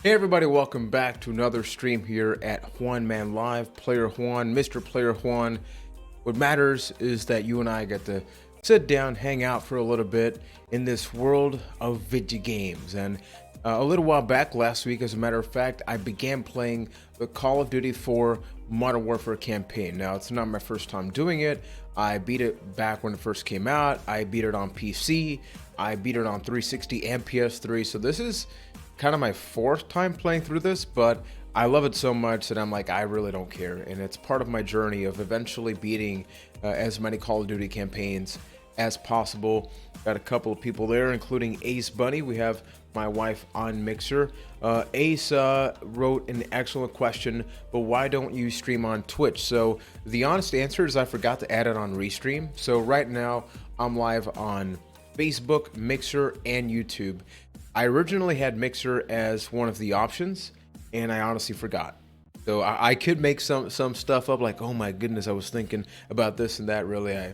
Hey everybody, welcome back to another stream here at Juan Man Live. Player Juan, Mr. Player Juan. What matters is that you and I get to sit down, hang out for a little bit in this world of video games. And a little while back, last week, as a matter of fact, I began playing the Call of Duty 4 Modern Warfare campaign. Now, it's not my first time doing it. I beat it back when it first came out. I beat it on PC. I beat it on 360 and PS3. So this is kind of my fourth time playing through this, but I love it so much that I'm like, I really don't care. And it's part of my journey of eventually beating as many Call of Duty campaigns as possible. Got a couple of people there, including Ace Bunny. We have my wife on Mixer. Ace wrote an excellent question, but why don't you stream on Twitch? So the honest answer is I forgot to add it on Restream. So right now I'm live on Facebook, Mixer, and YouTube. I originally had Mixer as one of the options, and I honestly forgot. So I could make some stuff up like, oh my goodness, I was thinking about this and that. Really,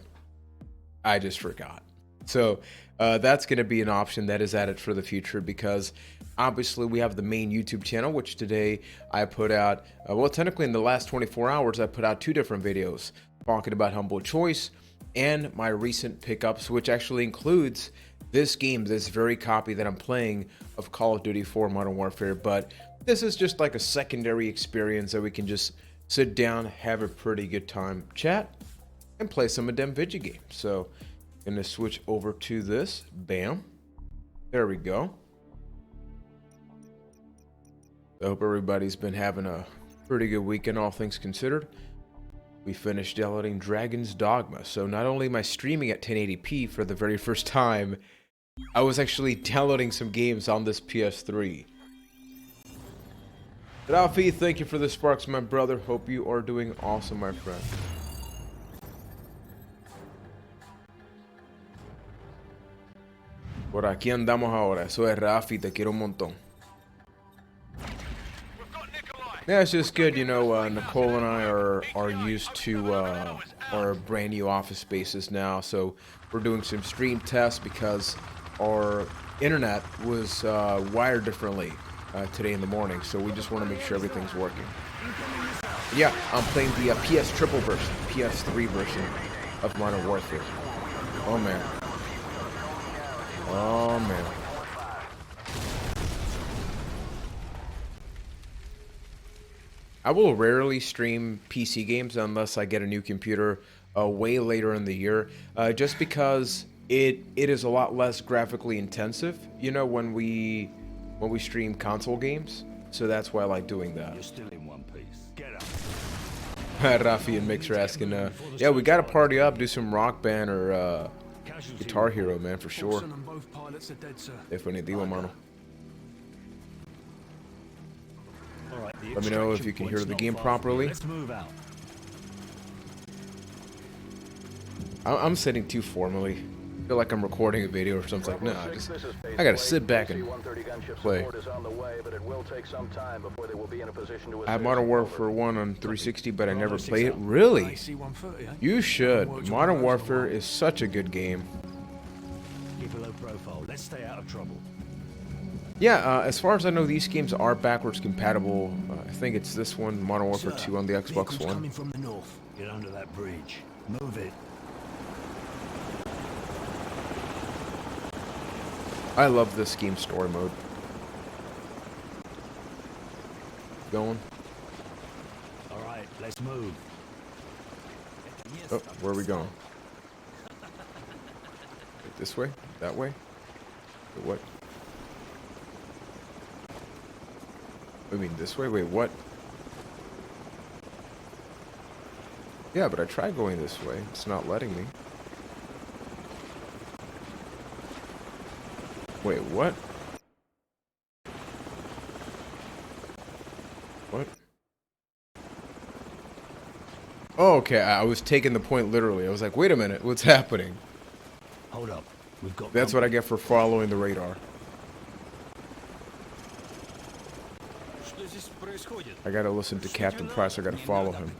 I just forgot. So that's going to be an option that is added for the future, because obviously we have the main YouTube channel, which today I put out, well, technically in the last 24 hours, I put out 2 different videos talking about Humble Choice and my recent pickups, which actually includes this game, this very copy that I'm playing of Call of Duty 4 Modern Warfare. But this is just like a secondary experience that we can just sit down, have a pretty good time, chat, and play some of them video games. So I'm gonna switch over to this. Bam. There we go. I hope everybody's been having a pretty good weekend, all things considered. We finished downloading Dragon's Dogma. So not only am I streaming at 1080p for the very first time, I was actually downloading some games on this PS3. Rafi, thank you for the sparks, my brother. Hope you are doing awesome, my friend. Por aquí andamos ahora. Soy Rafi, te quiero un montón. Yeah, it's just good, you know, Nicole and I are used to our brand new office spaces now, so we're doing some stream tests because our internet was wired differently today in the morning, so we just want to make sure everything's working. Yeah, I'm playing the PS triple version, PS3 version of Modern Warfare. Oh man. Oh man. I will rarely stream PC games unless I get a new computer way later in the year, just because it is a lot less graphically intensive, you know, when we stream console games. So that's why I like doing that. You're still in one piece. Get up. Rafi and Mixer asking, yeah, we gotta party up, do some Rock Band or Guitar Hero, man, for sure. Definitivo, mano. Let me know if you can hear the game properly. I'm sitting too formally. I feel like I'm recording a video or something. Like, nah, I gotta sit back and play. I have Modern Warfare 1 on 360, but I never played it. Really? You should. Modern Warfare is such a good game. Keep a low profile. Let's stay out of trouble. Yeah, as far as I know, these games are backwards compatible. I think it's this one, Modern Warfare 2 on the Xbox One. Coming from the north. Get under that bridge. Move it. I love this game story mode. Going. All right, let's move. Oh, where are we going? This way? That way? Or what? I mean, this way? Wait, what? Yeah, but I tried going this way. It's not letting me. Wait, what? What? Oh, okay, I was taking the point literally. I was like, wait a minute, what's happening? Hold up. We've got That's what I get for following the radar. I gotta listen to Captain Price, I gotta follow him.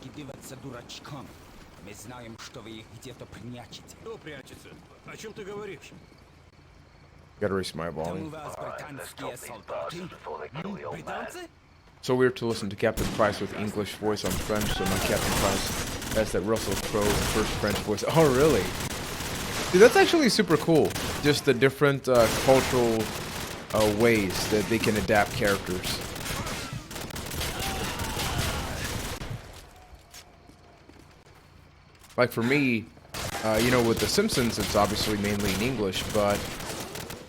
Мы знаем, что вы их где-то прячете. Кто прячется? О чем ты говоришь? Gotta raise my volume. So weird to listen to Captain Price with English voice on French, so my Captain Price has that Russell Crowe first French voice. Oh, really? Dude, that's actually super cool. Just the different cultural ways that they can adapt characters. Like for me, you know, with The Simpsons, it's obviously mainly in English, but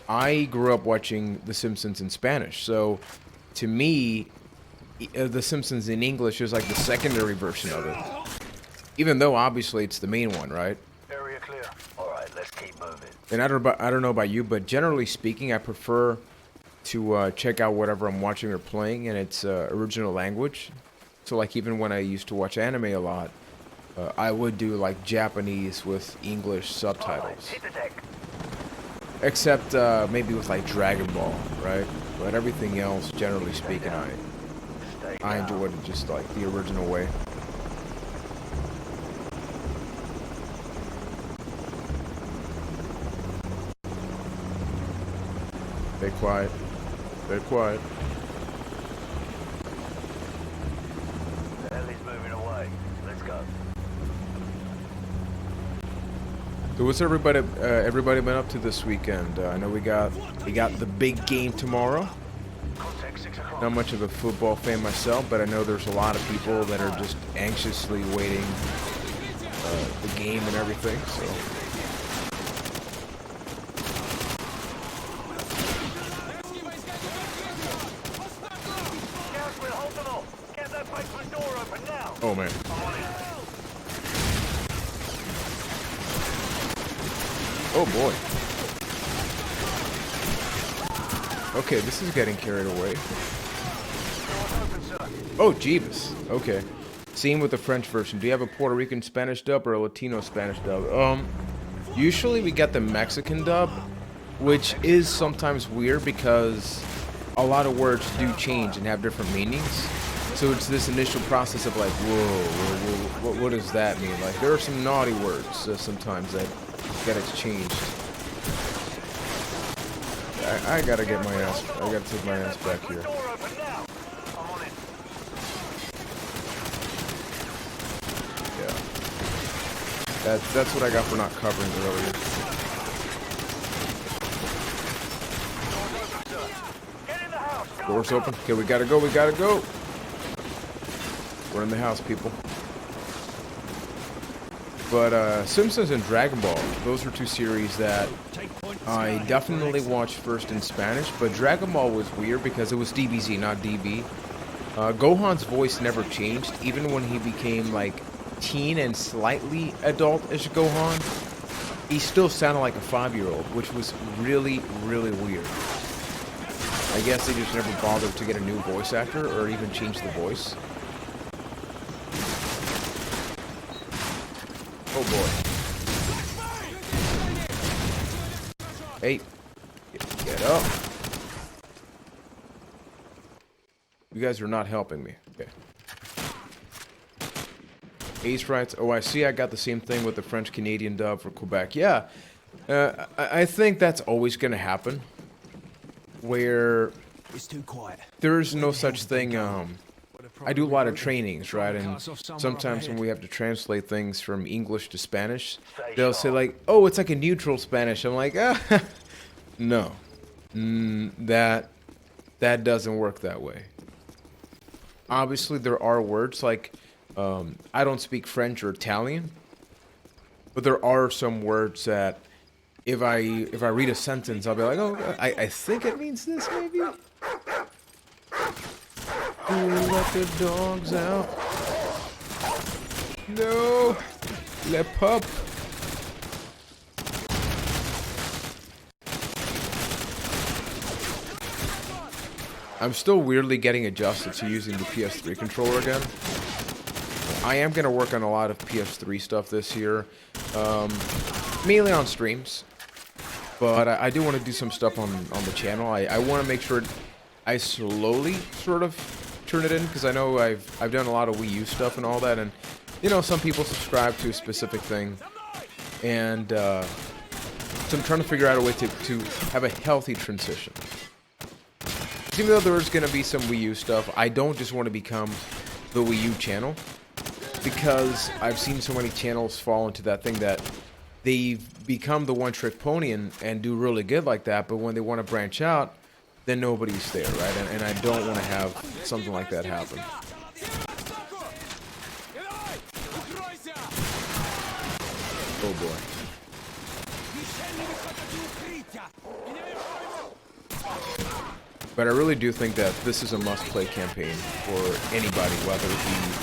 I grew up watching The Simpsons in Spanish. So to me, The Simpsons in English is like the secondary version of it. Even though obviously it's the main one, right? Area clear. All right, let's keep moving. And I don't know about you, but generally speaking, I prefer to check out whatever I'm watching or playing in its original language. So like even when I used to watch anime a lot, I would do like Japanese with English subtitles. Hit the deck. Except maybe with like Dragon Ball, right? But everything else, generally speaking, I enjoyed it just like the original way. Stay quiet. Stay quiet. The hell is moving away. Let's go. So what's everybody been up to this weekend? I know we got the big game tomorrow. Contact 6 o'clock. Not much of a football fan myself, but I know there's a lot of people that are just anxiously waiting the game and everything. So Scouts will hold them off. Get that basement door open now. oh man. Oh boy. Okay, this is getting carried away. Oh, Jeebus. Okay. Same with the French version. Do you have a Puerto Rican Spanish dub or a Latino Spanish dub? Usually we get the Mexican dub, which is sometimes weird because a lot of words do change and have different meanings. So it's this initial process of like, whoa, what does that mean? Like, there are some naughty words sometimes that it's changed. I gotta get my ass. I gotta take my ass back here. Yeah. That's what I got for not covering earlier. Doors open. Okay, we gotta go. We gotta go. We're in the house, people. But Simpsons and Dragon Ball, those are two series that I definitely watched first in Spanish, but Dragon Ball was weird because it was DBZ, not DB. Gohan's voice never changed, even when he became like teen and slightly adult-ish Gohan. He still sounded like a 5-year-old, which was really, really weird. I guess they just never bothered to get a new voice actor or even change the voice. Oh boy. Hey, get up. You guys are not helping me. Okay. Ace writes, oh, I see I got the same thing with the French-Canadian dub for Quebec. Yeah, I think that's always going to happen. Where It's too quiet. there's no such thing, I do a lot of trainings, right? And sometimes when we have to translate things from English to Spanish, they'll say like, oh, it's like a neutral Spanish. I'm like, no, that doesn't work that way. Obviously, there are words like, I don't speak French or Italian, but there are some words that if I read a sentence, I'll be like, oh, I think it means this, maybe. Let the dogs out. No, le pup. I'm still weirdly getting adjusted to using the PS3 controller again. I am going to work on a lot of PS3 stuff this year, mainly on streams. But I do want to do some stuff on the channel. I want to make sure I slowly sort of turn it in, because I know I've done a lot of Wii U stuff and all that, and you know, some people subscribe to a specific thing, and So I'm trying to figure out a way to have a healthy transition. Even though there's going to be some Wii U stuff, I don't just want to become the Wii U channel. Because I've seen so many channels fall into that thing that they've become the one-trick pony and do really good like that, but when they want to branch out, then nobody's there, right? And I don't want to have something like that happen. Oh boy. But I really do think that this is a must-play campaign for anybody, whether it be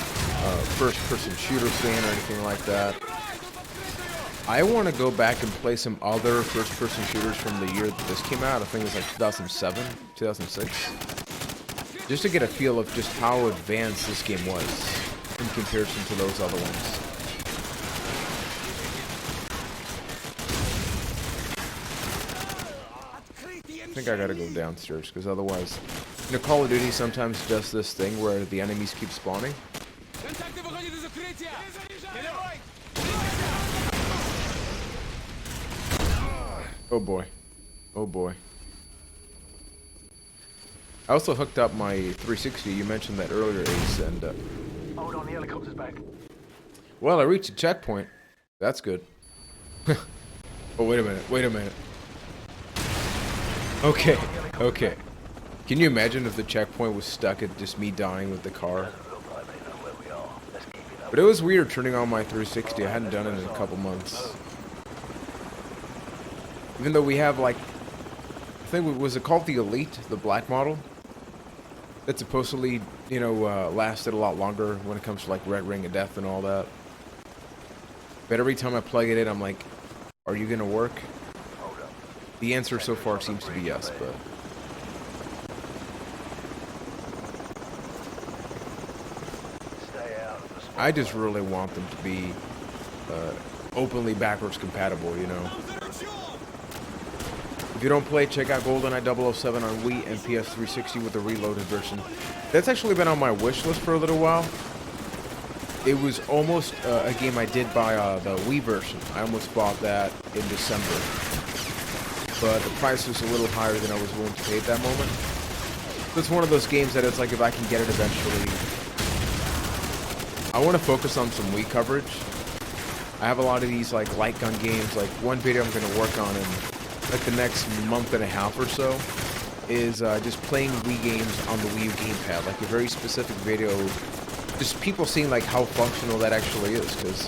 first-person shooter fan or anything like that. I want to go back and play some other first-person shooters from the year that this came out. I think it was like 2007, 2006. Just to get a feel of just how advanced this game was in comparison to those other ones. I think I gotta go downstairs, because otherwise... You know, Call of Duty sometimes does this thing where the enemies keep spawning. Oh boy. Oh boy. I also hooked up my 360. You mentioned that earlier, Ace, and Hold on, the helicopter's back. well, I reached a checkpoint. That's good. Oh, wait a minute. Wait a minute. Okay. Okay. Can you imagine if the checkpoint was stuck at just me dying with the car? But it was weird turning on my 360. I hadn't done it in a couple months. Even though we have, like, I think, was it called the Elite, the black model? That supposedly, you know, lasted a lot longer when it comes to, like, Red Ring of Death and all that. But every time I plug it in, I'm like, are you gonna work? The answer so far seems to be yes, but... I just really want them to be openly backwards compatible, you know. If you don't play, check out GoldenEye 007 on Wii and PS360 with the reloaded version. That's actually been on my wish list for a little while. It was almost a game I did buy the Wii version. I almost bought that in December. But the price was a little higher than I was willing to pay at that moment. So it's one of those games that it's like if I can get it eventually... I want to focus on some Wii coverage. I have a lot of these like light gun games. Like one video I'm going to work on in like the next month and a half or so is just playing Wii games on the Wii U gamepad. Like a very specific video, just people seeing like how functional that actually is. Because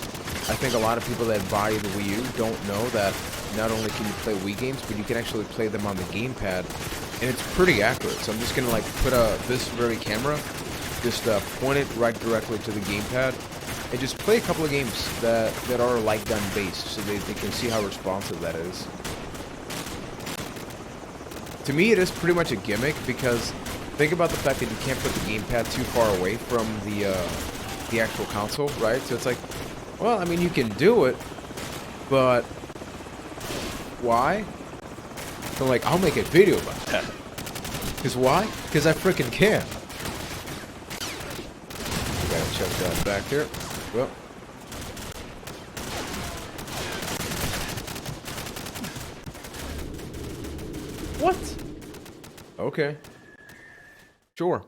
I think a lot of people that buy the Wii U don't know that not only can you play Wii games, but you can actually play them on the gamepad, and it's pretty accurate. So I'm just going to like put this very camera. Just point it right directly to the gamepad and just play a couple of games that are light gun based so they can see how responsive that is. To me, it is pretty much a gimmick because think about the fact that you can't put the gamepad too far away from the actual console, right? So it's like, well, I mean, you can do it, but why? So like, I'll make a video about that. Because why? Because I freaking can. Gotta check that back there. Well. What? Okay. Sure.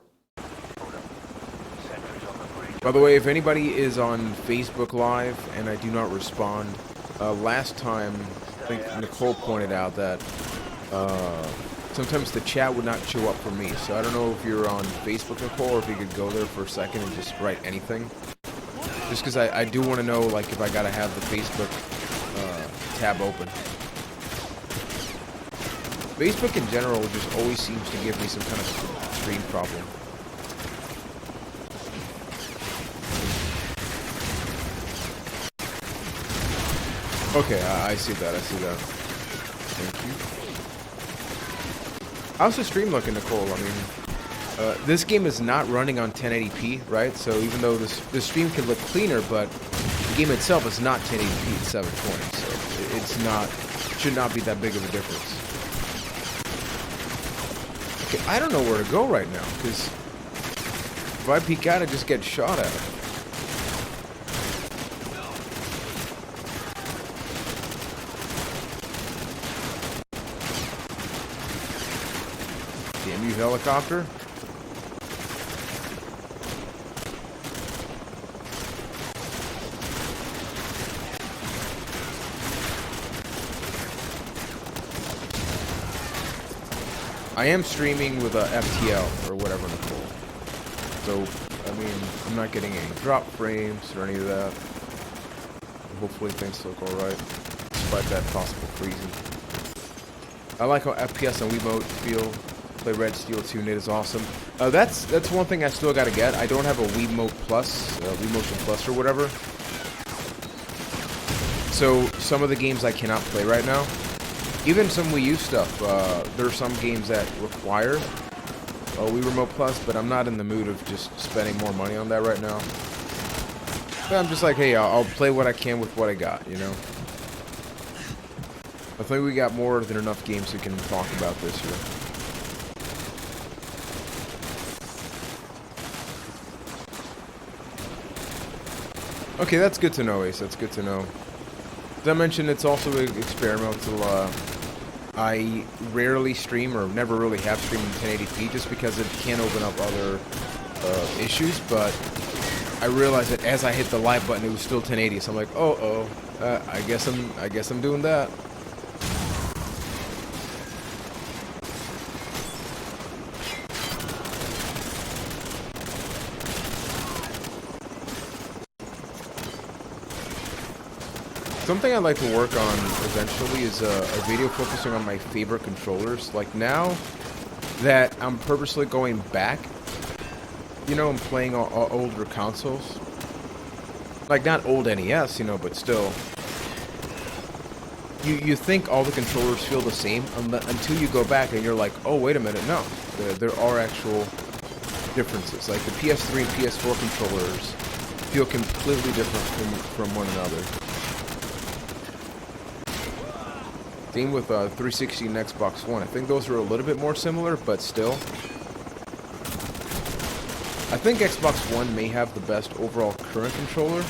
By the way, if anybody is on Facebook Live and I do not respond, last time I think Nicole pointed out that sometimes the chat would not show up for me. So I don't know if you're on Facebook, Nicole, or if you could go there for a second and just write anything. Just because I do want to know, like, if I gotta have the Facebook tab open. Facebook in general just always seems to give me some kind of screen problem. Okay, I see that, I see that. Thank you. How's the stream looking, Nicole? I mean, this game is not running on 1080p, right? So even though the stream could look cleaner, but the game itself is not 1080p, it's 720. So it's not, should not be that big of a difference. Okay, I don't know where to go right now, because if I peek out, I just get shot at. helicopter. I am streaming with a FTL or whatever it's called. So, I mean, I'm not getting any drop frames or any of that. Hopefully things look alright, despite that possible freezing. I like how FPS and Wiimote feel. Play Red Steel 2, Nate is awesome. That's one thing I still gotta get. I don't have a Wiimote Plus, Wiimotion Plus or whatever. So some of the games I cannot play right now. Even some Wii U stuff, there are some games that require a Wii Remote Plus, but I'm not in the mood of just spending more money on that right now. But I'm just like, hey, I'll play what I can with what I got, you know? I think we got more than enough games we can talk about this year. Okay, that's good to know, Ace. That's good to know. As I mentioned, it's also experimental. I rarely stream, or never really have streamed in 1080p, just because it can open up other issues. But I realized that as I hit the live button, it was still 1080. So I'm like, I guess I'm doing that. Something I'd like to work on eventually is a video focusing on my favorite controllers. Like now that I'm purposely going back, you know, and playing older consoles. Like not old NES, you know, but still. You think all the controllers feel the same until you go back and you're like, oh, wait a minute, no. There are actual differences. Like the PS3 and PS4 controllers feel completely different from one another. Same with 360 and Xbox One. I think those are a little bit more similar, but still. I think Xbox One may have the best overall current controller.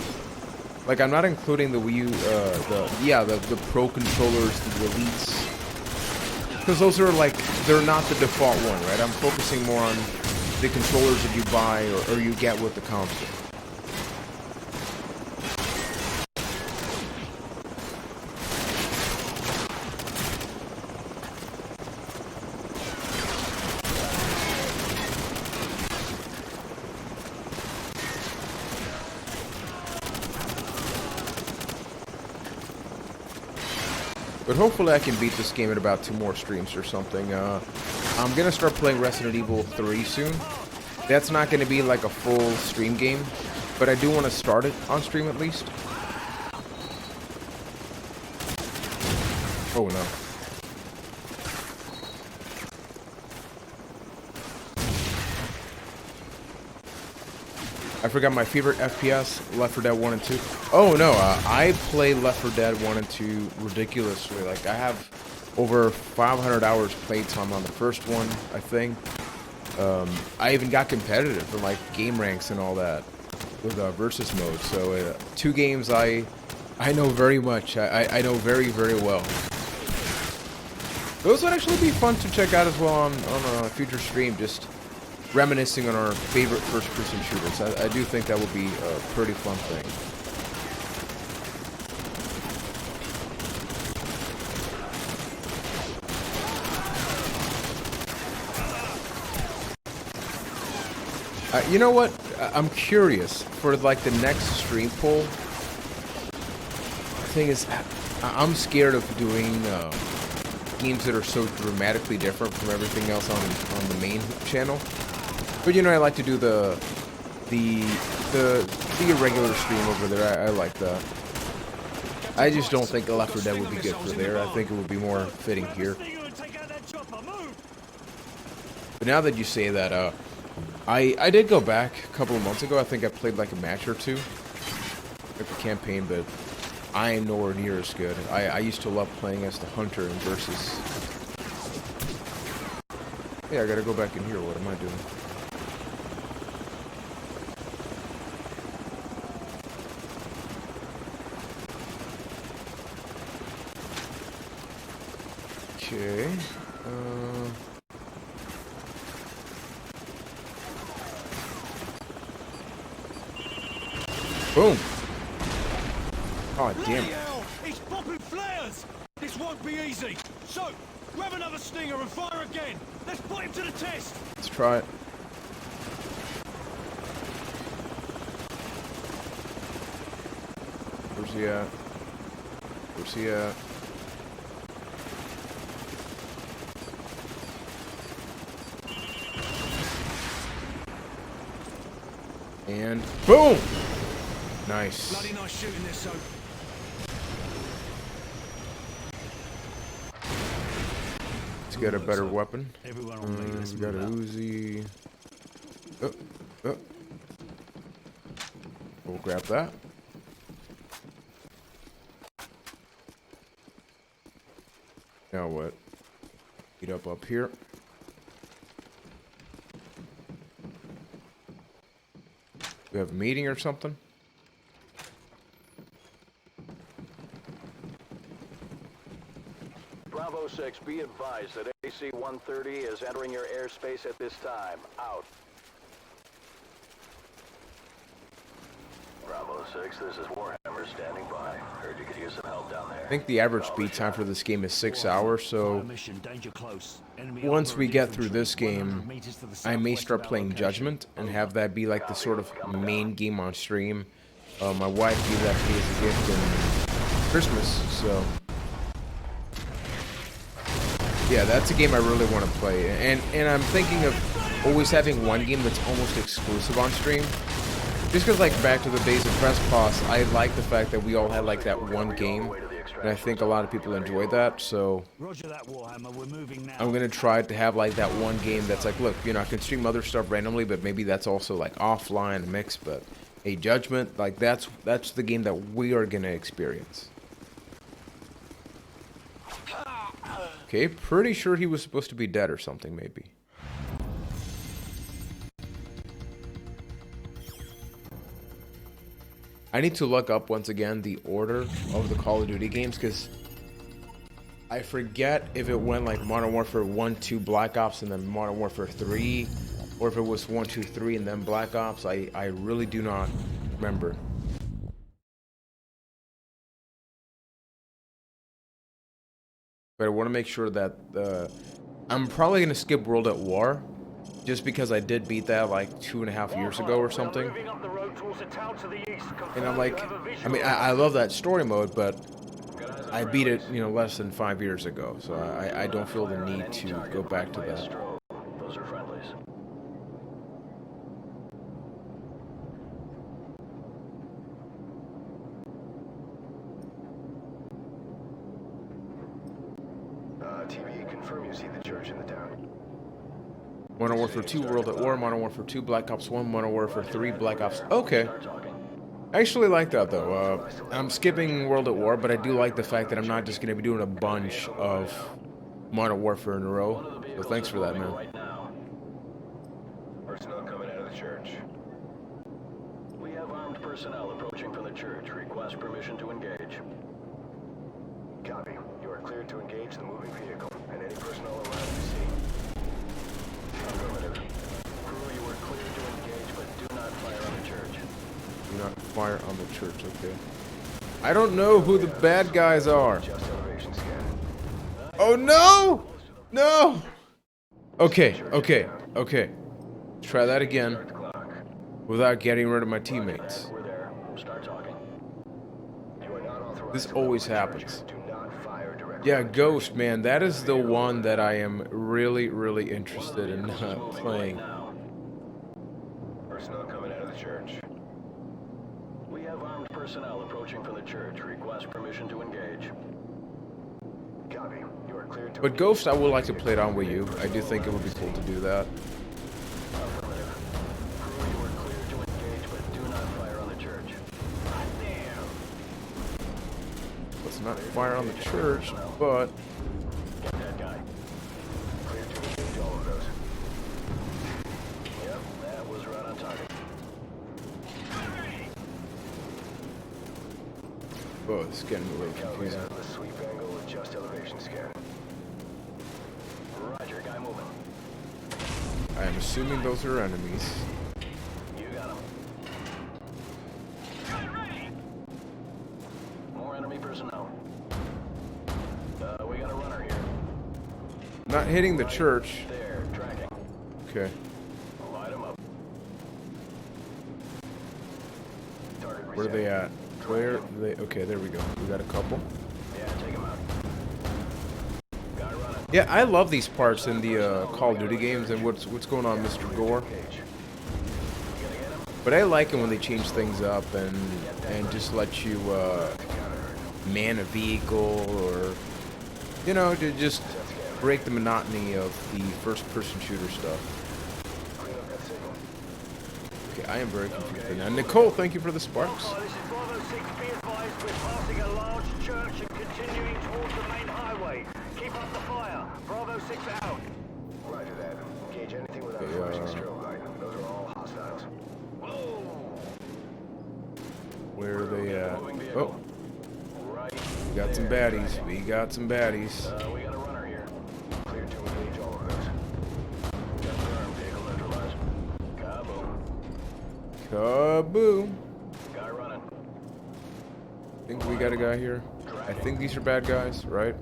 Like, I'm not including the Wii U, the Pro controllers, the Elites. Because those are, like, they're not the default one, right? I'm focusing more on the controllers that you buy or you get with the console. But hopefully I can beat this game in about 2 more streams or something. I'm going to start playing Resident Evil 3 soon. That's not going to be like a full stream game, but I do want to start it on stream at least. Oh no. I forgot my favorite FPS, Left 4 Dead 1 and 2. Oh no, I play Left 4 Dead 1 and 2 ridiculously. Like, I have over 500 hours playtime on the first one, I think. I even got competitive for like game ranks and all that with versus mode. So 2 games I know very much. I know very, very well. Those would actually be fun to check out as well on a future stream, just reminiscing on our favorite first-person shooters. I do think that would be a pretty fun thing. You know what? I'm curious for like the next stream poll. The thing is, I'm scared of doing games that are so dramatically different from everything else on the main channel. But you know, I like to do the irregular stream over there. I like that. I just don't think Left 4 Dead would be good for there. I think it would be more fitting here. But now that you say that, I did go back a couple of months ago. I think I played like a match or 2, like the campaign, but I am nowhere near as good. I used to love playing as the hunter in Versus. Yeah, I gotta go back in here. What am I doing? Okay. Boom. Oh, damn. Bloody hell! He's popping flares! This won't be easy. So, grab another stinger and fire again. Let's put him to the test. Let's try it. Where's he at? Where's he at? And boom! Nice. Bloody nice shooting this, so. Let's get a better weapon. Everyone on me, let's We got a move Uzi. Oh, oh. We'll grab that. Now what? Get up here. We have a meeting or something? Bravo 6, be advised that AC-130 is entering your airspace at this time. Out. Bravo 6, this is Warhammer standing by. Heard you could use some help down there. I think the average speed time for this game is 6 hours, so Mission, danger close. Enemy once we armored get through infantry, this game, 100 meters to the I may southwest start of our playing location. Judgment and have that be like the sort of main game on stream. My wife gave that to me as a gift in Christmas, so yeah, that's a game I really want to play. And I'm thinking of always having one game that's almost exclusive on stream. Just because, like, back to the days of Press Pause, I like the fact that we all had, like, that one game. And I think a lot of people enjoy that, so Roger that, Warhammer. We're moving now. I'm going to try to have, like, that one game that's like, look, you know, I can stream other stuff randomly, but maybe that's also, like, offline mix. But, hey, Judgment, like, that's the game that we are going to experience. Okay, pretty sure he was supposed to be dead or something, maybe. I need to look up once again the order of the Call of Duty games, because I forget if it went like Modern Warfare 1, 2, Black Ops, and then Modern Warfare 3, or if it was 1, 2, 3, and then Black Ops. I really do not remember. But I want to make sure that I'm probably going to skip World at War, just because I did beat that like 2.5 years ago or something. And I'm like, I mean, I love that story mode, but I beat it, you know, less than 5 years ago, so I don't feel the need to go back to that. Those are friendlies. TV, confirm you see the church in the town. Modern Warfare 2, World at War, Modern Warfare 2, Black Ops 1, Modern Warfare 3, Black Ops... Okay. I actually like that, though. I'm skipping World at War, but I do like the fact that I'm not just going to be doing a bunch of Modern Warfare in a row. So thanks for that, man. Personnel coming out of the church. We have armed personnel approaching from the church. Request permission to engage. Copy. You are cleared to engage the moving vehicle and any personnel around the scene. Affirmative. Crew, you are cleared to engage, but do not fire on the church. Do not fire on the church, okay. I don't know who the bad guys are. Just elevation scan. Oh, no! No! Okay, okay, okay. Let's try that again without getting rid of my teammates. We're there. Start talking. You are not authorized. This always happens. Do not fire directly. Yeah, Ghost, man, that is the one that I am really, really interested in playing. Personnel coming out of the church. We have armed personnel approaching from the church. Request permission to engage. Copy. You are cleared to But Ghost, I would like to play it on Wii U. I do think it would be cool to do that. Affirmative. Crew, you are cleared to engage, but do not fire on the church. Damn. Let's not fire on the church, but... Get that guy. Cleared to engage all of those. Yep, that was right on target. Oh, it's getting really confusing. Out of the sweep angle with just elevation scan. Roger, guy moving. I am assuming those are enemies. You got him. Not hitting the church. There, tracking. Okay. Light 'em up. Target Where are reset. they at? Where are they? Okay, there we go. We got a couple. Yeah, take 'em out. Guy running. Yeah, I love these parts in the Call of Duty games. And what's going on, Mr. Gore? Engage. But I like it when they change things up and just let you man a vehicle, or you know, to just break the monotony of the first-person shooter stuff. Clean up that signal. Okay, I am very confused right now. Nicole, thank you for the sparks. This is Bravo 6. Be advised, we're passing a large church and continuing towards the main highway. Keep up the fire. Bravo 6 out. Roger that. Engage anything without Okay, flashing strobe light. Those are all hostiles. Where are they at? Oh, Right. we got some baddies. We got some baddies. We got a runner here. Clear to engage all of those. Confirmed. Vehicle neutralized. Kaboom. Kaboom. Guy running. I think we got a guy here. I think these are bad guys, right?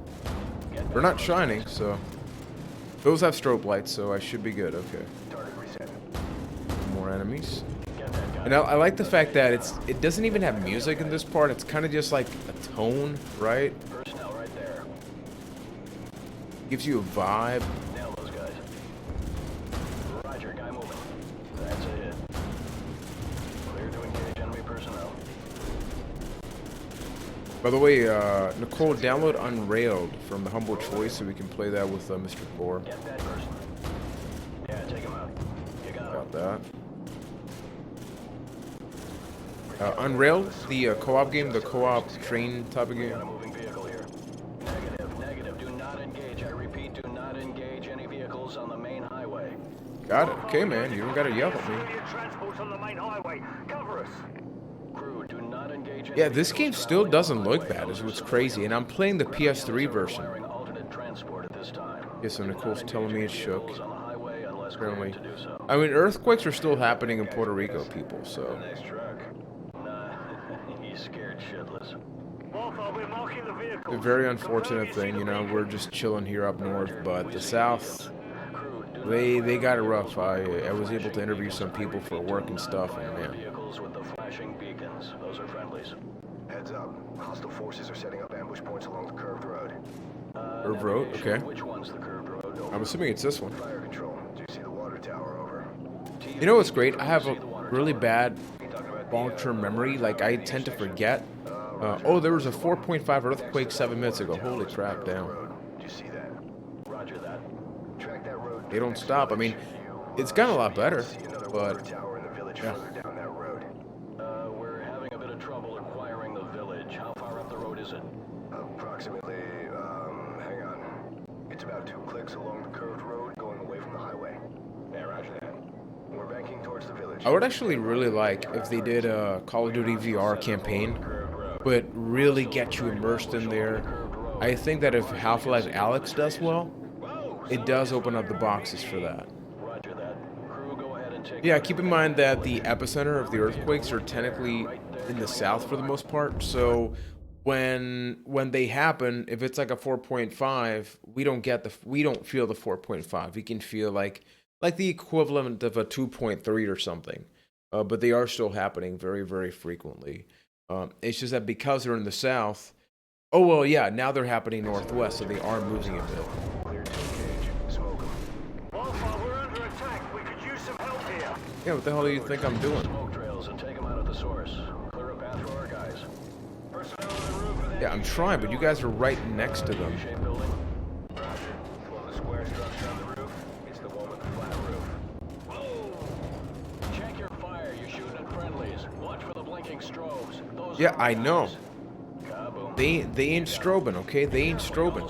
They're not shining, so... Those have strobe lights, so I should be good. Okay. Target reset. More enemies. Get that guy. And I like the fact that it doesn't even have music in this part. It's kind of just like a tone, right? Personnel right there. Gives you a vibe. Nail those guys. Roger. Guy moving. That's a hit. Clear to engage enemy personnel. By the way, Nicole, download Unrailed from the Humble Choice so we can play that with Mr. Gore. Get that person. Yeah, take him out. You got him. Got that. Unrailed, the co-op game, the co-op train type of game. Got a moving vehicle here. Negative, negative. Do not engage. I repeat, do not engage any vehicles on the main highway. Got it. Okay, man. You don't gotta yell at me. Civilian transports on the main highway. Cover us. Crew, do not engage any Yeah, this game vehicles still traveling doesn't on the look highway. bad, is Those what's are crazy. And I'm playing the PS3 version. requiring alternate transport at this time. Yeah, so Do Nicole's not telling me engage it's any shook. vehicles on the highway unless cleared Apparently. to do so. I mean, earthquakes are still happening in Puerto Rico, people, so... Next truck. Nah, he's scared shitless. Alpha, we're marking the vehicle. A very unfortunate thing, you know, we're just chilling here up north, but the south, Crew, do they got it rough. I was able to interview some people for work and stuff, and man, vehicles with the flashing beacons. Those are friendlies. Heads up. Hostile forces are setting up ambush points along the curved road. Curved road, okay. Which one's the curved road? Over. I'm assuming it's this one. Fire control. Do you see the water tower? Over. You know what's great? I have a really bad long-term memory. Like, I tend to forget. Oh, there was a 4.5 earthquake 7 minutes ago. Holy crap, damn. Do you see that? Roger that. Track that road. They don't stop. I mean, it's gotten a lot better, See another water but tower in the village yeah. further down that road. We're having a bit of trouble acquiring the village. How far up the road is it? Approximately, hang on. It's about 2 clicks along the curved road going away from the highway. Yeah, roger that. We're banking towards the village. I would actually really like if they did a Call of Duty VR campaign, but really get you immersed in there. I think that if Half-Life Alyx does well, it does open up the boxes for that. Roger that. Crew, go ahead and take... Yeah, keep in mind that the epicenter of the earthquakes are technically in the south for the most part. So when they happen, if it's like a 4.5, we don't feel the 4.5. We can feel like the equivalent of a 2.3 or something. But they are still happening very, very frequently. It's just that because they're in the south. Oh well, yeah. Now they're happening northwest, so they are moving a bit. Clear to engage. Smoke 'em. Alpha, we're under attack. We could use some help here. Yeah, what the hell do you think I'm doing? Smoke trails and take them out at the source. Clear a path for our guys. Personnel on the roof of the Yeah, I'm trying, but you guys are right next to them. U-shaped building. Roger. Well, the square structure on the roof. It's the one with the flat roof. Whoa! Check your fire. You're shooting at friendlies. Watch for the blinking strobes. Those Yeah, are I know. friendlies. Kaboom. They ain't strobing, okay? They ain't strobing.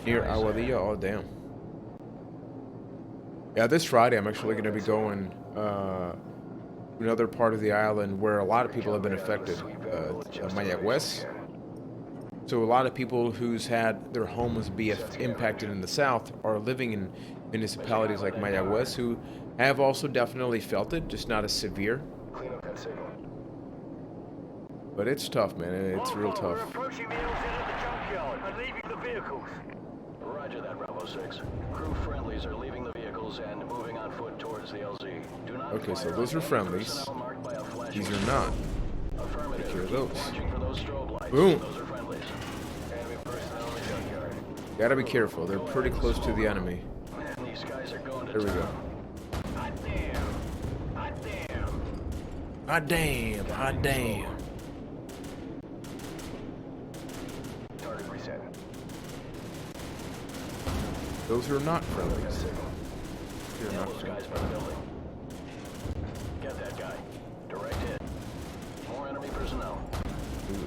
Here, oh damn. Yeah, this Friday I'm actually going to be going to another part of the island where a lot of people have been affected. Mayagüez. So a lot of people who's had their homes be impacted in the south are living in municipalities like Mayagüez who have also definitely felt it, just not as severe. Clean up that signal. But it's tough, man. It's real Alpha, tough. we're approaching the LZ at the junkyard and leaving the vehicles. Roger that, Bravo 6. Crew friendlies are leaving the vehicles and moving on foot towards the LZ. Do not Okay, so fire those on are any friendlies. personnel marked by a flashing These are not. Affirmative. Take care of Keep those. watching for those strobe lights. Boom. Those are friendlies. Enemy personnel in the junkyard. Gotta be careful. They're pretty close to the enemy. Man, these guys are going to There we go. town. Hot damn. Hot damn. Ah damn. Ah damn. Target reset. Those are not friendlies. They're Nail not those friendlies. guys by the building. Get that guy. Direct hit. More enemy personnel.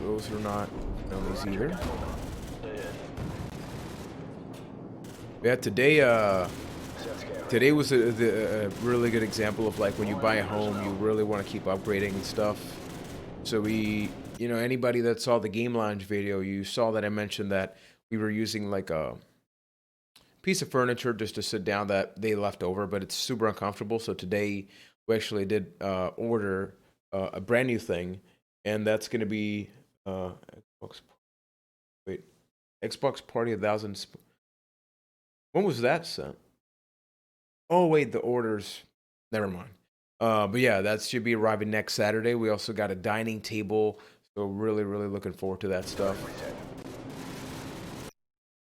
Those are not friendlies either. Guy moving. Dead. Yeah, today Set scanner. today was a really good example of like when you buy a home, you really want to keep upgrading and stuff. So anybody that saw the Game Lounge video, you saw that I mentioned that we were using like a piece of furniture just to sit down that they left over, but it's super uncomfortable. So today we actually did order a brand new thing, and that's going to be Xbox Party 1000. When was that sent? Oh wait, the orders. Never mind. But yeah, that should be arriving next Saturday. We also got a dining table, so really looking forward to that stuff.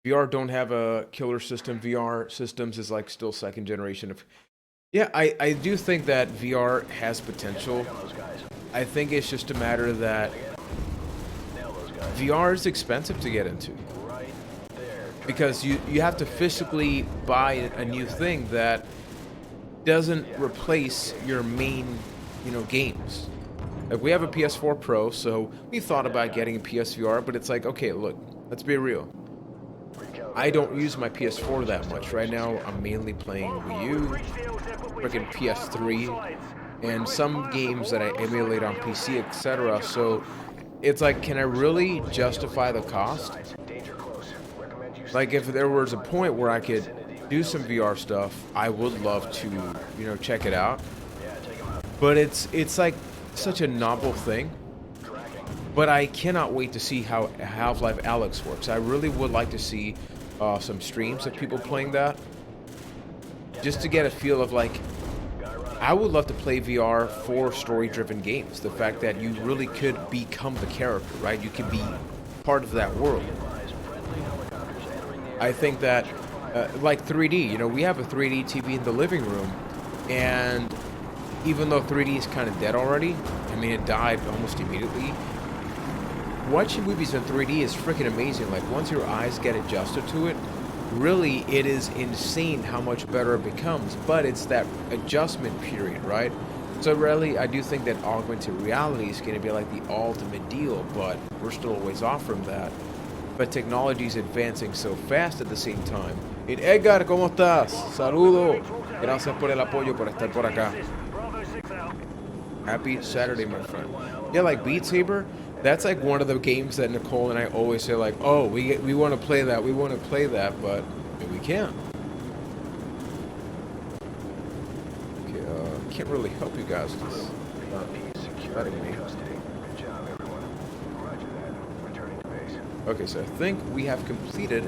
VR don't have a killer system. VR systems is like still second generation of. Yeah, I do think that VR has potential. Those guys. I think it's just a matter that Nail those guys. VR is expensive to get into. Right there. Because you have to physically buy a new thing that doesn't replace your main, games. Like we have a PS4 Pro, so we thought about getting a PSVR, but it's like, okay, look, let's be real. I don't use my PS4 that much. Right now, I'm mainly playing Wii U, freaking PS3, and some games that I emulate on PC, etc. So it's like, can I really justify the cost? Danger close. Recommend you Like if there was a point where I could do some VR stuff, I would love to, check it out. But it's like such a novel thing. But I cannot wait to see how Half-Life Alyx works. I really would like to see some streams of people playing that, just to get a feel of like, I would love to play VR for story-driven games. The fact that you really could become the character, right? You could be part of that world. I think that, like 3D, we have a 3D TV in the living room, and even though 3D is kind of dead already, I mean, it died almost immediately. Watching movies in 3D is freaking amazing. Like, once your eyes get adjusted to it, really, it is insane how much better it becomes. But it's that adjustment period, right? So really, I do think that augmented reality is going to be like the ultimate deal, but we're still a ways off from that. But technology is advancing so fast at the same time. And Edgar, ¿cómo estás? Saludo. Gracias por el apoyo, por estar por acá. Happy Saturday, my friend. Yeah, like Beat Saber, that's like one of the games that Nicole and I always say like, oh, we want to play that, but we can't. Okay, can't really help you guys. Just letting me. Good job, everyone. Roger that. Returning to base. Okay, so I think we have completed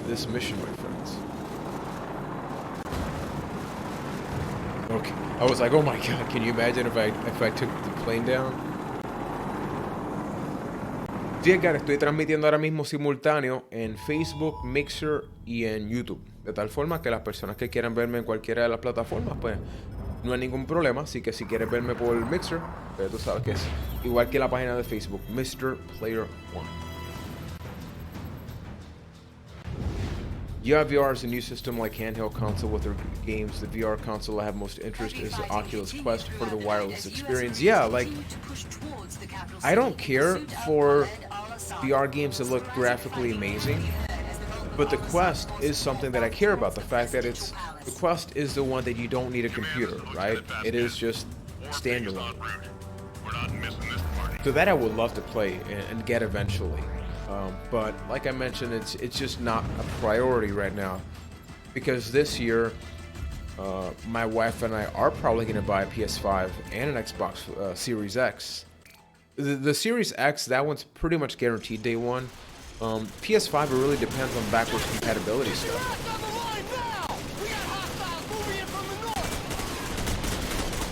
this mission, my friends. Okay, I was like, oh my god, can you imagine if I took the plane down? Sí, Edgar, estoy transmitiendo ahora mismo simultáneo en Facebook, Mixer y en YouTube. De tal forma que las personas que quieran verme en cualquiera de las plataformas, pues no hay ningún problema. Así que si quieres verme por el Mixer, pues tú sabes que es igual que la página de Facebook, Mr. Player One. Yeah, VR is a new system like handheld console with their games. The VR console I have most interest is the Oculus Quest for the wireless experience. Yeah, like, I don't care for VR games that look graphically amazing, but the Quest is something that I care about. The fact that the Quest is the one that you don't need a computer, right? It is just standalone. So that I would love to play and get eventually. But like I mentioned, it's just not a priority right now, because this year my wife and I are probably going to buy a PS5 and an Xbox Series X. The Series X, that one's pretty much guaranteed day one. PS5, it really depends on backwards compatibility stuff.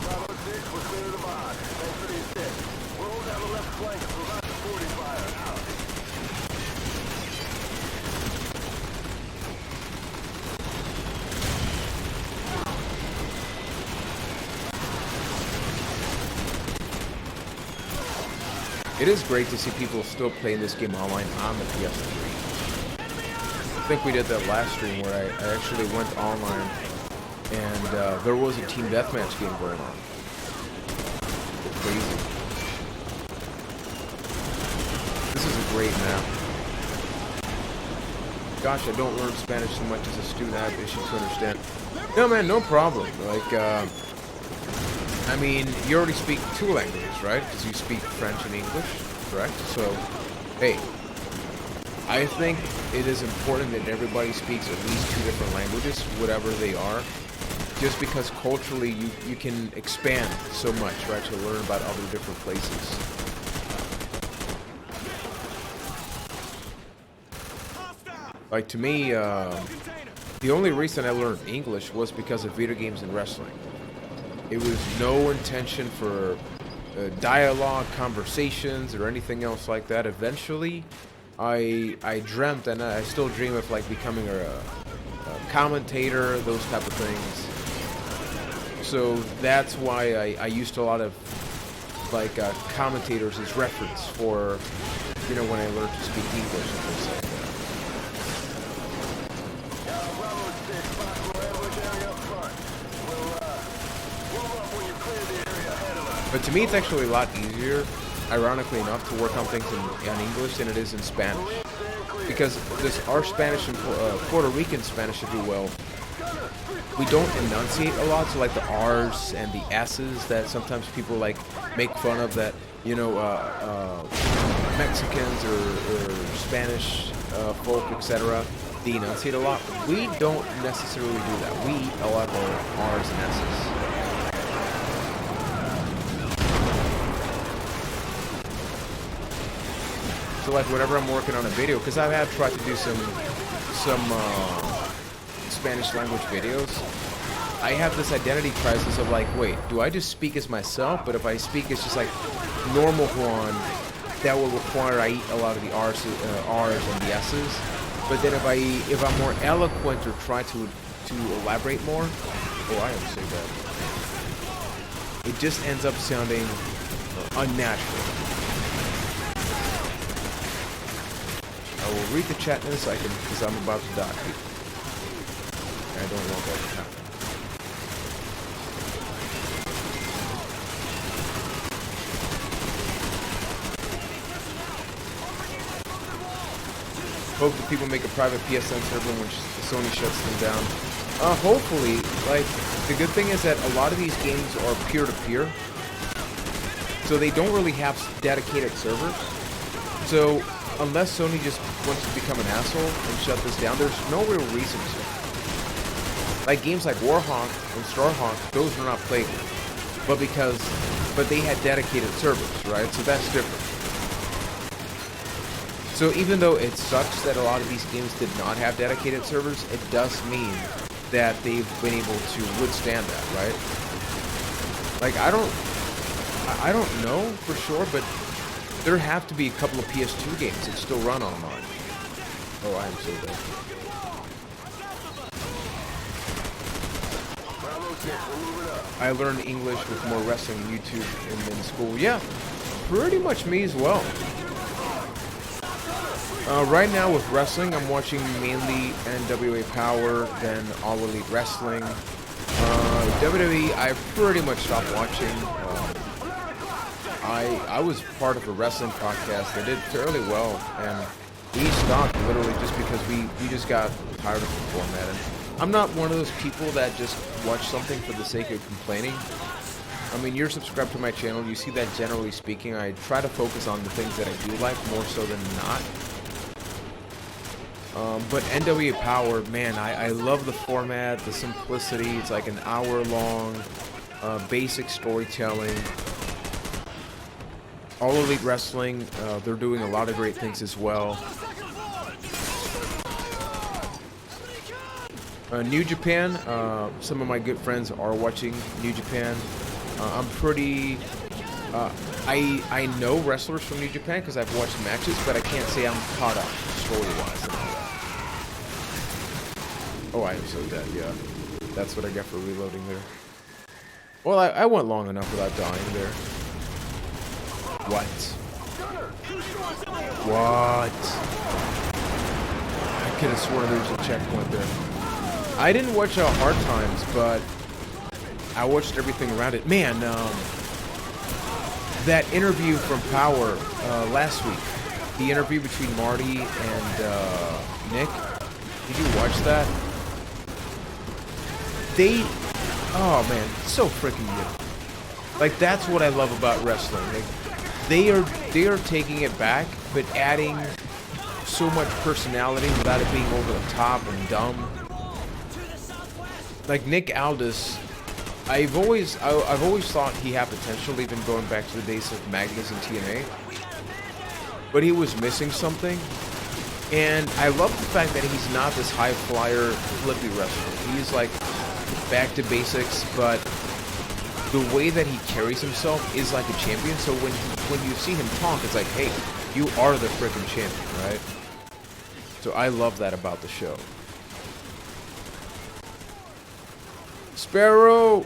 Bravo 6, we're clear to the mod. Thanks for the assist. We'll hold down the left flank and provide supporting fire. Out. It is great to see people still playing this game online on the PS3. I think we did that last stream where I actually went online and there was a team deathmatch game going on. Crazy. This is a great map. Gosh, I don't learn Spanish so much as a student. I have issues to understand. No, man, no problem. Like, I mean, you already speak 2 languages, right? Because you speak French and English, correct? So, hey, I think it is important that everybody speaks at least 2 different languages, whatever they are, just because culturally you can expand so much, right, to learn about other different places. Like, to me, the only reason I learned English was because of video games and wrestling. It was no intention for dialogue, conversations, or anything else like that. Eventually, I dreamt, and I still dream of like becoming a commentator, those type of things. So that's why I used a lot of like commentators as reference for, you know, when I learned to speak English and things like that. Bravo 6, possible ambush area up front. We'll move up when you clear the area ahead of us. But to me, it's actually a lot easier, ironically enough, to work on things in English than it is in Spanish. Because our Spanish and Puerto Rican Spanish, if you will, we don't enunciate a lot. So like the R's and the S's that sometimes people like make fun of, that, you know, Mexicans or Spanish folk, etc., they enunciate a lot. We don't necessarily do that. We eat a lot of our R's and S's. So like whenever I'm working on a video, because I have tried to do some Spanish language videos, I have this identity crisis of like, wait, do I just speak as myself? But if I speak as just like normal Juan, that will require I eat a lot of the R's and the S's. But then if I'm more eloquent or try to elaborate more, oh, I am so bad. It just ends up sounding unnatural. I will read the chat in a second because I'm about to die. I don't want that to happen. Hope that people make a private PSN server when Sony shuts them down. Hopefully. Like, the good thing is that a lot of these games are peer-to-peer, so they don't really have dedicated servers. So unless Sony just wants to become an asshole and shut this down, there's no real reason to. Like games like Warhawk and Starhawk, those were not played, but they had dedicated servers, right? So that's different. So even though it sucks that a lot of these games did not have dedicated servers, it does mean that they've been able to withstand that, right? Like I don't know for sure, but there have to be a couple of PS2 games that still run online. Oh, I am so dead. I learned English with more wrestling on YouTube and in school. Yeah, pretty much me as well. Right now with wrestling, I'm watching mainly NWA Power, then All Elite Wrestling. WWE, I pretty much stopped watching. I was part of a wrestling podcast that did fairly well, and we stopped literally just because we just got tired of the format. And I'm not one of those people that just watch something for the sake of complaining. I mean, you're subscribed to my channel, you see that generally speaking, I try to focus on the things that I do like more so than not. But NWA Power, man, I love the format, the simplicity. It's like an hour-long, basic storytelling. All Elite Wrestling, they're doing a lot of great things as well. New Japan. Some of my good friends are watching New Japan. I'm pretty. I know wrestlers from New Japan because I've watched matches, but I can't say I'm caught up story-wise and all that. Oh, I am so dead. Yeah, that's what I got for reloading there. Well, I went long enough without dying there. What? What? I could have sworn there was a checkpoint there. I didn't watch Hard Times, but I watched everything around it. Man, that interview from Power last week, the interview between Marty and Nick, did you watch that? Oh man, so freaking good. Like, that's what I love about wrestling. Like, they are taking it back, but adding so much personality without it being over the top and dumb. Like Nick Aldis, I've always thought he had potential, even going back to the days of Magnus and TNA. But he was missing something, and I love the fact that he's not this high flyer, flippy wrestler. He's like back to basics, but the way that he carries himself is like a champion. So when you see him talk, it's like, hey, you are the freaking champion, right? So I love that about the show. Sparrow,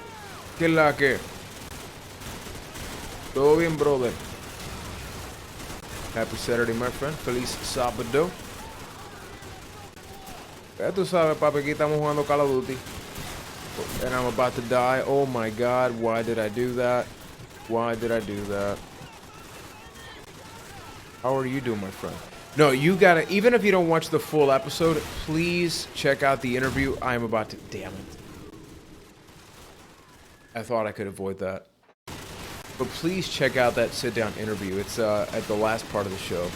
que la que. Todo bien, brother. Happy Saturday, my friend. Feliz sábado. Ya tú sabes, papi, aquí estamos jugando Call of Duty. And I'm about to die. Oh my god, why did I do that? Why did I do that? How are you doing, my friend? No, you gotta, even if you don't watch the full episode, please check out the interview I'm about to, damn it. I thought I could avoid that. But please check out that sit-down interview. It's at the last part of the show.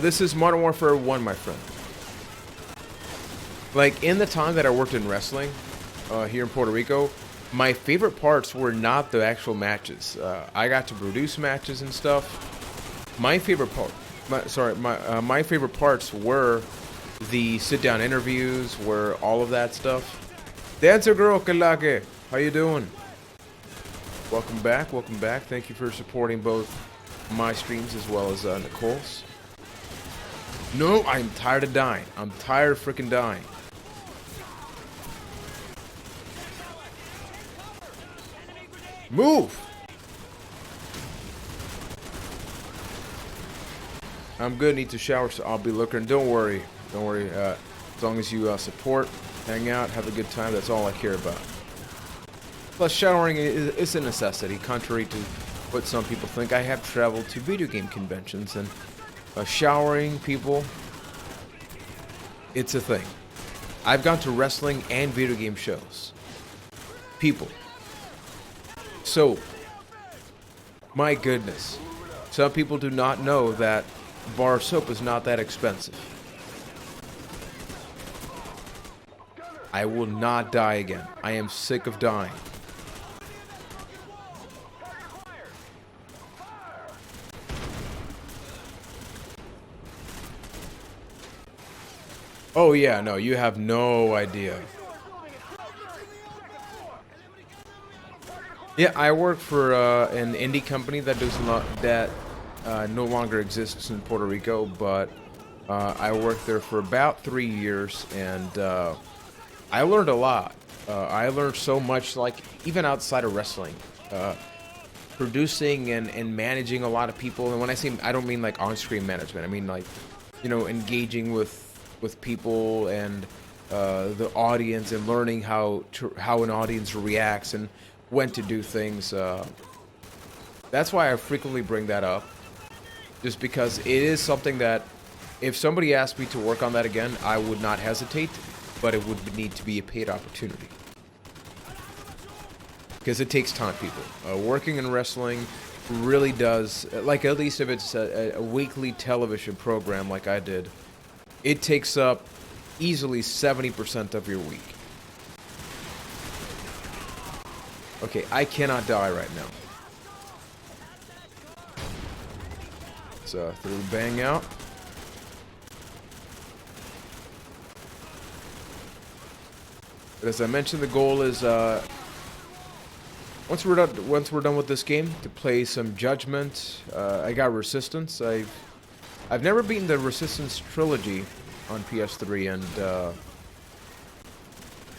This is Modern Warfare 1, my friend. Like, in the time that I worked in wrestling, here in Puerto Rico, my favorite parts were not the actual matches. I got to produce matches and stuff. My favorite part, my favorite parts were the sit-down interviews, were all of that stuff. Dancer girl, que la que? How you doing? Welcome back, welcome back. Thank you for supporting both my streams as well as Nicole's. No, I'm tired of dying. I'm tired of freaking dying. Move! I'm good, need to shower, so I'll be looking. Don't worry. Don't worry. As long as you support, hang out, have a good time, that's all I care about. Plus, showering is a necessity, contrary to what some people think. I have traveled to video game conventions, and showering, people, it's a thing. I've gone to wrestling and video game shows. People. So, my goodness. Some people do not know that bar soap is not that expensive. I will not die again. I am sick of dying. Oh yeah, no, you have no idea. Yeah, I work for an indie company that no longer exists in Puerto Rico, but I worked there for about 3 years, and I learned a lot. I learned so much, like, even outside of wrestling. Producing and managing a lot of people, and when I say, I don't mean like on-screen management, I mean like, you know, engaging with people and the audience, and learning how an audience reacts and when to do things. That's why I frequently bring that up, just because it is something that if somebody asked me to work on that again, I would not hesitate, but it would need to be a paid opportunity. Because it takes time, people. Working in wrestling really does, like, at least if it's a weekly television program like I did, it takes up easily 70% of your week. Okay, I cannot die right now. Let's throw the bang out. But as I mentioned, the goal is once we're done with this game, to play some Judgment. I got Resistance. I've never beaten the Resistance trilogy on PS3, and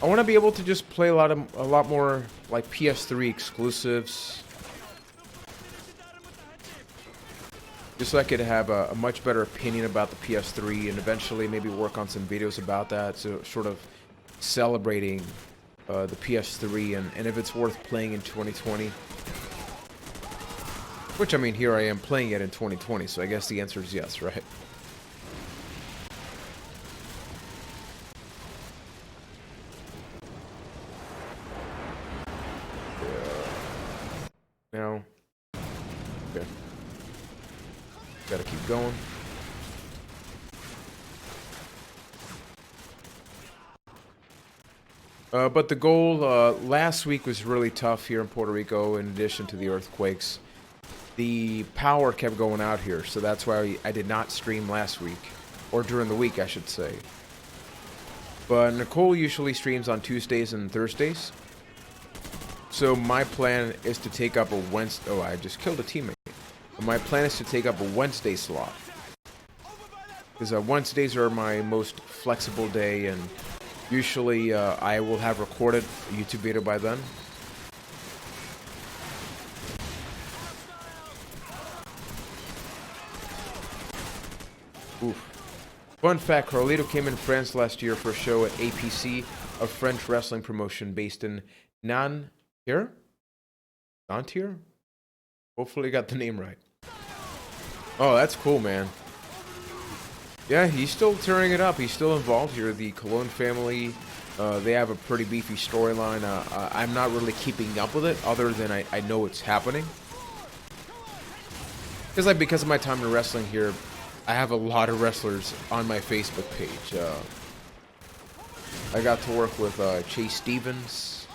I want to be able to just play a lot more like PS3 exclusives, just so I could have a much better opinion about the PS3, and eventually maybe work on some videos about that, so sort of celebrating the PS3 and if it's worth playing in 2020. Which, I mean, here I am playing it in 2020, so I guess the answer is yes, right? Now, okay. Gotta keep going. But the goal last week was really tough here in Puerto Rico. In addition to the earthquakes, the power kept going out here, so that's why I did not stream last week, or during the week, I should say. But Nicole usually streams on Tuesdays and Thursdays. So my plan is to take up a Wednesday. Oh, I just killed a teammate. My plan is to take up a Wednesday slot, because Wednesdays are my most flexible day, and usually I will have recorded a YouTube video by then. Oof. Fun fact, Carlito came in France last year for a show at APC, a French wrestling promotion based in Nanterre? Nanterre? Hopefully I got the name right. Oh, that's cool, man. Yeah, he's still tearing it up. He's still involved here. The Cologne family, they have a pretty beefy storyline. I'm not really keeping up with it, other than I know it's happening. Because of my time in wrestling here, I have a lot of wrestlers on my Facebook page. I got to work with Chase Stevens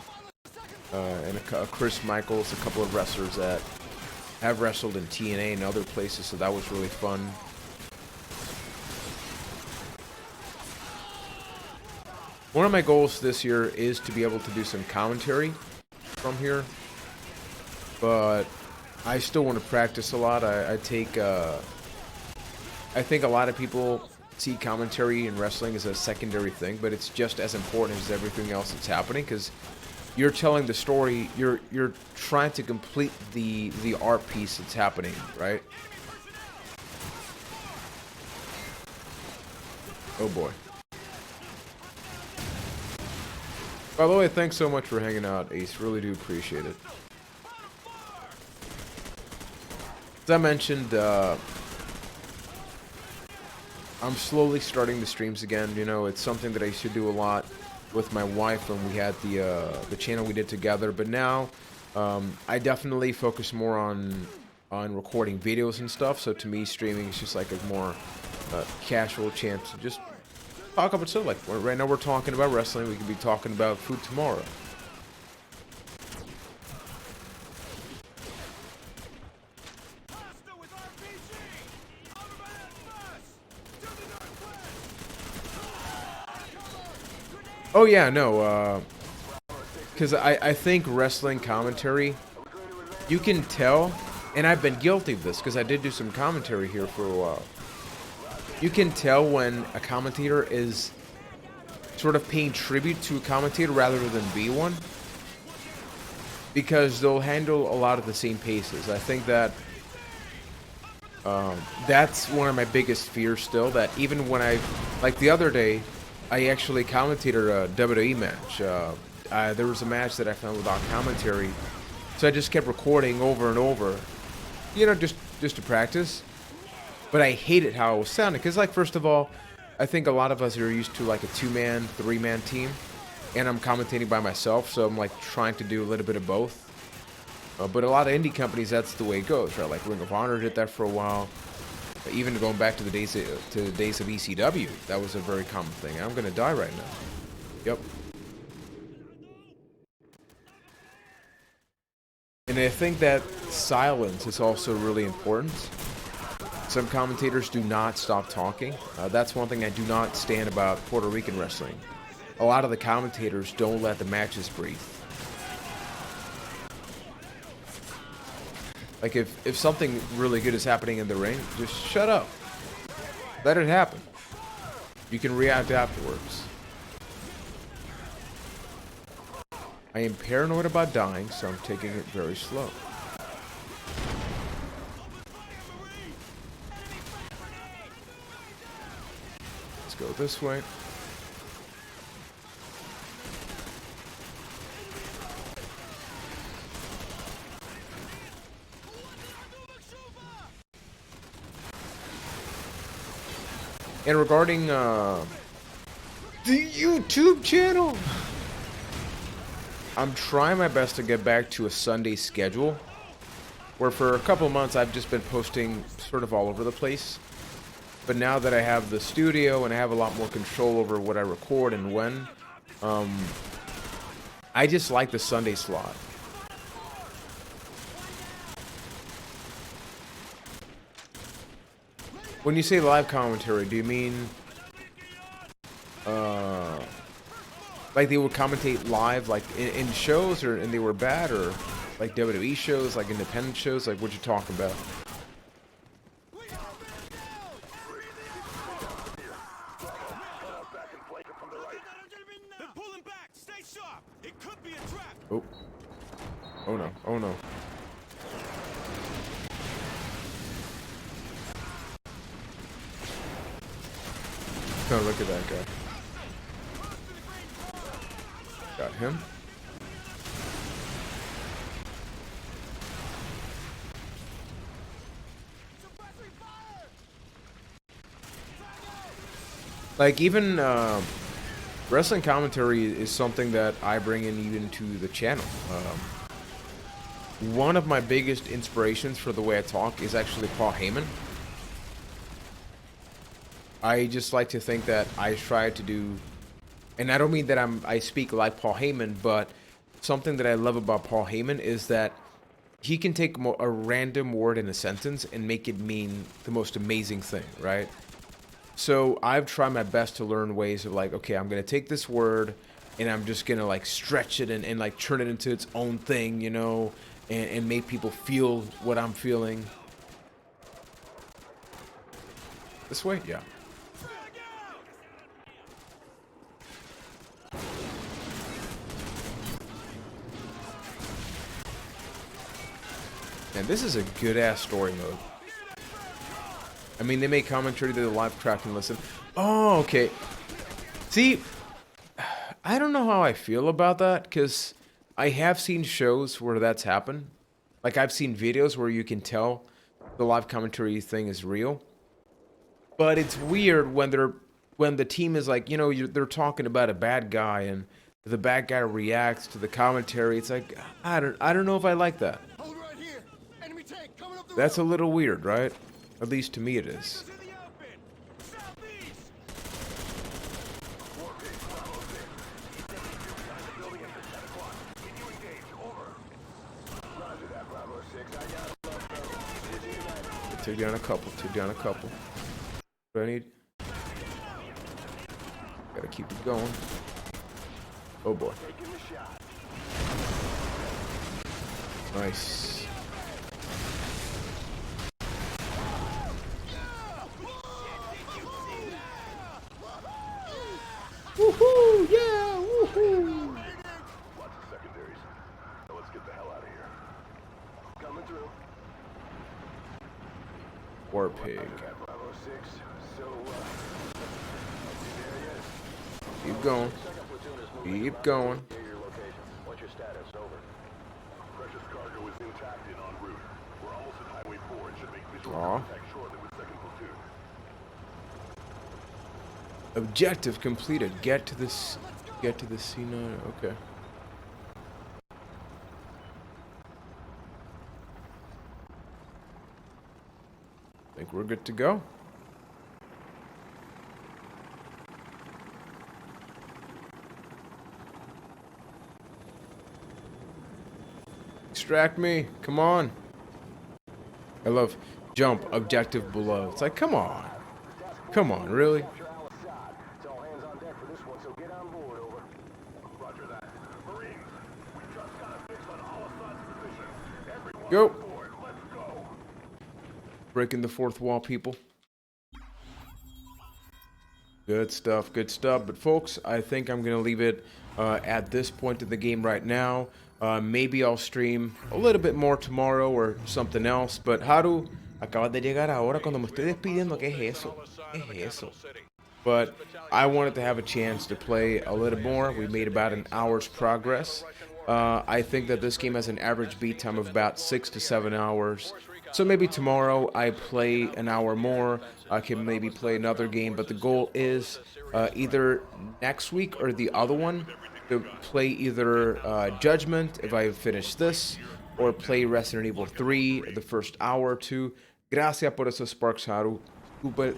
and Chris Michaels, a couple of wrestlers that have wrestled in TNA and other places, so that was really fun. One of my goals this year is to be able to do some commentary from here, but I still want to practice a lot. I think a lot of people see commentary in wrestling as a secondary thing, but it's just as important as everything else that's happening, because you're telling the story, you're trying to complete the art piece that's happening, right? Oh boy. By the way, thanks so much for hanging out, Ace. Really do appreciate it. As I mentioned, I'm slowly starting the streams again. You know, it's something that I used to do a lot with my wife when we had the channel we did together. But now, I definitely focus more on recording videos and stuff. So to me, streaming is just like a more casual chance to just talk about stuff. Like right now, we're talking about wrestling. We could be talking about food tomorrow. Oh yeah, no, because I think wrestling commentary, you can tell, and I've been guilty of this because I did do some commentary here for a while. You can tell when a commentator is sort of paying tribute to a commentator rather than be one, because they'll handle a lot of the same paces. I think that that's one of my biggest fears still, that even when like the other day, I actually commentated a WWE match. There was a match that I found without commentary, so I just kept recording over and over, you know, just to practice. But I hated how it was sounding, because, like, first of all, I think a lot of us are used to like a 2-man, 3-man team, and I'm commentating by myself, so I'm like trying to do a little bit of both. But a lot of indie companies, that's the way it goes, right? Like Ring of Honor did that for a while. Even going back to the days of ECW, that was a very common thing. I'm gonna die right now. Yep. And I think that silence is also really important. Some commentators do not stop talking. That's one thing I do not stand about Puerto Rican wrestling. A lot of the commentators don't let the matches breathe. Like if something really good is happening in the ring, just shut up. Let it happen. You can react afterwards. I am paranoid about dying, so I'm taking it very slow. Let's go this way. And regarding the YouTube channel, I'm trying my best to get back to a Sunday schedule, where for a couple of months I've just been posting sort of all over the place. But now that I have the studio and I have a lot more control over what I record and when, I just like the Sunday slot. When you say live commentary, do you mean like they would commentate live like in shows, or and they were bad, or like WWE shows, like independent shows, like what you talking about? Oh. Oh no. Oh no. Oh, look at that guy. Got him. Like, even wrestling commentary is something that I bring in even to the channel. One of my biggest inspirations for the way I talk is actually Paul Heyman. I just like to think that I try to do, and I don't mean that I speak like Paul Heyman, but something that I love about Paul Heyman is that he can take a random word in a sentence and make it mean the most amazing thing, right? So I've tried my best to learn ways of like, okay, I'm going to take this word and I'm just going to like stretch it and like turn it into its own thing, you know, and make people feel what I'm feeling. This way? Yeah. And this is a good-ass story mode. I mean, they make commentary to the live track and listen. Oh, okay. See, I don't know how I feel about that, because I have seen shows where that's happened. Like, I've seen videos where you can tell the live commentary thing is real. But it's weird when the team is like, you know, they're talking about a bad guy, and the bad guy reacts to the commentary. It's like, I don't know if I like that. That's a little weird, right? At least to me it is. Took down a couple, took down a couple. What do I need? Gotta keep it going. Oh boy. Nice. Woohoo! Yeah! Woohoo! Lots of secondaries. Now let's get the hell out of here. Coming through. War pig. Bravo 6. So, keep going. Keep going. your location. What's your status? Over. Precious cargo is intact and en route. We're almost at Highway 4 and should make visual contact shortly with 2nd Platoon. Objective completed. Get to this C9. Okay. I think we're good to go. Extract me. Come on. I love jump objective below. It's like, come on. Come on, really? It's all hands on deck for this one, so get on board, over. Roger that. Marines, we just got a fix on Al-Assad's position. Everyone Go. on board, let's go. Breaking the fourth wall, people. Good stuff, good stuff. But folks, I think I'm going to leave it at this point in the game right now. Maybe I'll stream a little bit more tomorrow or something else. But Haru, acabas de llegar ahora cuando me estoy despidiendo. ¿Qué es eso? ¿Qué es eso? But I wanted to have a chance to play a little more. We made about an hour's progress. I think that this game has an average beat time of about 6 to 7 hours. So maybe tomorrow I play an hour more. I can maybe play another game, but the goal is either next week or the other one to play either Judgment if I finish this, or play Resident Evil 3 the first hour or two. Gracias por esos sparks, Haru.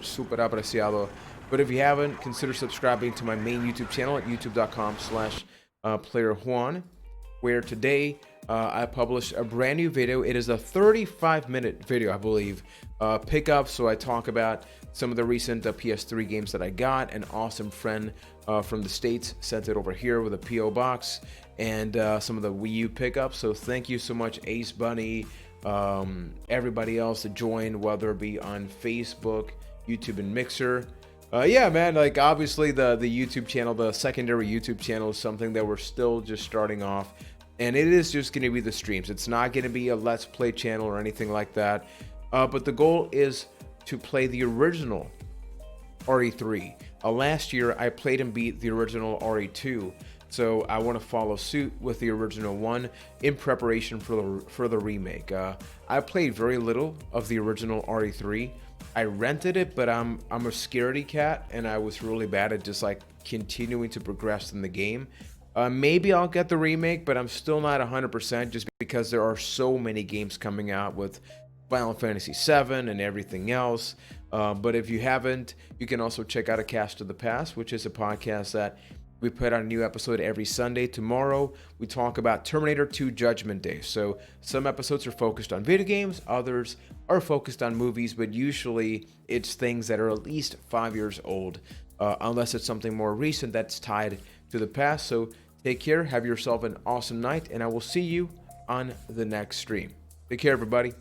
Super apreciado. But if you haven't, consider subscribing to my main YouTube channel at youtube.com/playerjuan, where today I published a brand new video. It is a 35-minute video, I believe, pickup. So I talk about some of the recent PS3 games that I got. An awesome friend from the States sent it over here with a P.O. box, and some of the Wii U pickups. So thank you so much, Ace Bunny, everybody else that joined, whether it be on Facebook, YouTube, and Mixer. Yeah, man, like obviously the YouTube channel, the secondary YouTube channel is something that we're still just starting off. And it is just going to be the streams. It's not going to be a Let's Play channel or anything like that. But the goal is to play the original RE3. Last year, I played and beat the original RE2. So I want to follow suit with the original one in preparation for the remake. I played very little of the original RE3. I rented it, but I'm a scaredy cat, and I was really bad at just like continuing to progress in the game. Maybe I'll get the remake, but I'm still not 100% just because there are so many games coming out with Final Fantasy VII and everything else. But if you haven't, you can also check out A Cast of the Past, which is a podcast that we put out a new episode every Sunday. Tomorrow, we talk about Terminator 2 Judgment Day. So some episodes are focused on video games, others are focused on movies, but usually it's things that are at least 5 years old, unless it's something more recent that's tied to the past. So take care, have yourself an awesome night, and I will see you on the next stream. Take care, everybody.